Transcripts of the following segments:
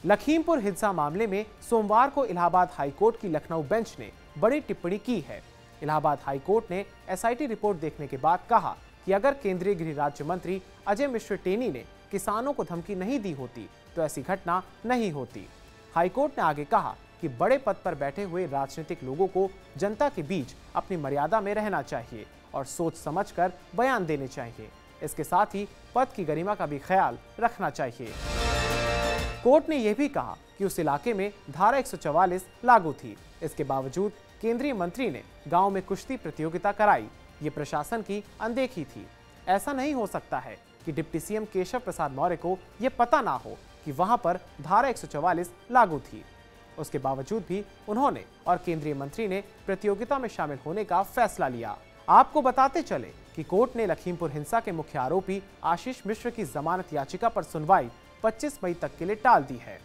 लखीमपुर हिंसा मामले में सोमवार को इलाहाबाद हाईकोर्ट की लखनऊ बेंच ने बड़ी टिप्पणी की है। इलाहाबाद हाईकोर्ट ने एसआईटी रिपोर्ट देखने के बाद कहा कि अगर केंद्रीय गृह राज्य मंत्री अजय मिश्र टेनी ने किसानों को धमकी नहीं दी होती तो ऐसी घटना नहीं होती। हाईकोर्ट ने आगे कहा कि बड़े पद पर बैठे हुए राजनीतिक लोगों को जनता के बीच अपनी मर्यादा में रहना चाहिए और सोच समझकर बयान देने चाहिए। इसके साथ ही पद की गरिमा का भी ख्याल रखना चाहिए। कोर्ट ने यह भी कहा कि उस इलाके में धारा 144 लागू थी। इसके बावजूद केंद्रीय मंत्री ने गांव में कुश्ती प्रतियोगिता कराई। ये प्रशासन की अनदेखी थी। ऐसा नहीं हो सकता है कि डिप्टी सीएम केशव प्रसाद मौर्य को यह पता ना हो कि वहां पर धारा 144 लागू थी। उसके बावजूद भी उन्होंने और केंद्रीय मंत्री ने प्रतियोगिता में शामिल होने का फैसला लिया। आपको बताते चले कि कोर्ट ने लखीमपुर हिंसा के मुख्य आरोपी आशीष मिश्र की जमानत याचिका पर सुनवाई 25 मई तक के लिए टाल दी है।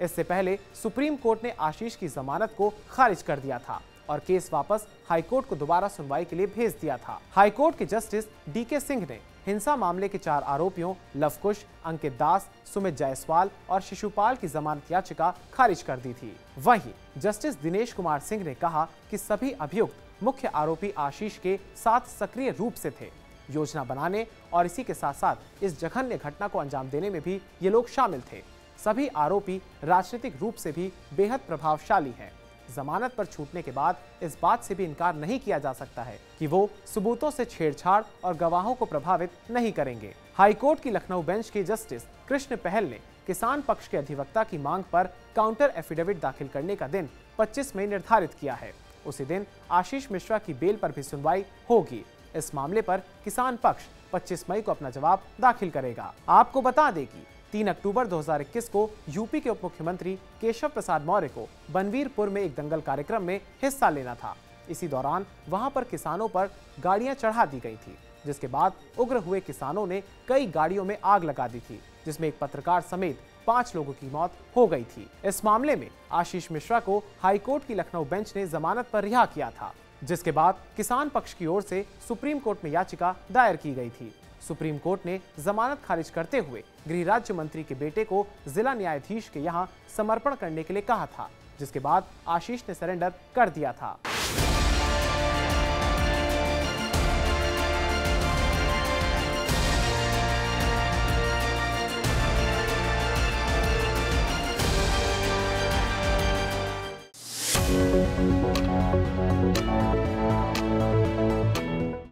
इससे पहले सुप्रीम कोर्ट ने आशीष की जमानत को खारिज कर दिया था और केस वापस हाईकोर्ट को दोबारा सुनवाई के लिए भेज दिया था। हाईकोर्ट के जस्टिस डीके सिंह ने हिंसा मामले के 4 आरोपियों लवकुश, अंकित दास, सुमित जायसवाल और शिशुपाल की जमानत याचिका खारिज कर दी थी। वहीं जस्टिस दिनेश कुमार सिंह ने कहा कि सभी अभियुक्त मुख्य आरोपी आशीष के साथ सक्रिय रूप से थे। योजना बनाने और इसी के साथ साथ इस जघन्य घटना को अंजाम देने में भी ये लोग शामिल थे। सभी आरोपी राजनीतिक रूप से भी बेहद प्रभावशाली हैं। जमानत पर छूटने के बाद इस बात से भी इनकार नहीं किया जा सकता है कि वो सबूतों से छेड़छाड़ और गवाहों को प्रभावित नहीं करेंगे। हाईकोर्ट की लखनऊ बेंच के जस्टिस कृष्ण पहल ने किसान पक्ष के अधिवक्ता की मांग पर काउंटर एफिडेविट दाखिल करने का दिन 25 मई निर्धारित किया है। उसी दिन आशीष मिश्रा की बेल पर भी सुनवाई होगी। इस मामले पर किसान पक्ष 25 मई को अपना जवाब दाखिल करेगा। आपको बता दें कि 3 अक्टूबर 2021 को यूपी के उप मुख्यमंत्री केशव प्रसाद मौर्य को बनवीरपुर में एक दंगल कार्यक्रम में हिस्सा लेना था। इसी दौरान वहां पर किसानों पर गाड़ियां चढ़ा दी गई थी, जिसके बाद उग्र हुए किसानों ने कई गाड़ियों में आग लगा दी थी, जिसमें एक पत्रकार समेत 5 लोगों की मौत हो गई थी। इस मामले में आशीष मिश्रा को हाईकोर्ट की लखनऊ बेंच ने जमानत पर रिहा किया था, जिसके बाद किसान पक्ष की ओर से सुप्रीम कोर्ट में याचिका दायर की गई थी। सुप्रीम कोर्ट ने जमानत खारिज करते हुए गृह राज्य मंत्री के बेटे को जिला न्यायाधीश के यहां समर्पण करने के लिए कहा था, जिसके बाद आशीष ने सरेंडर कर दिया था।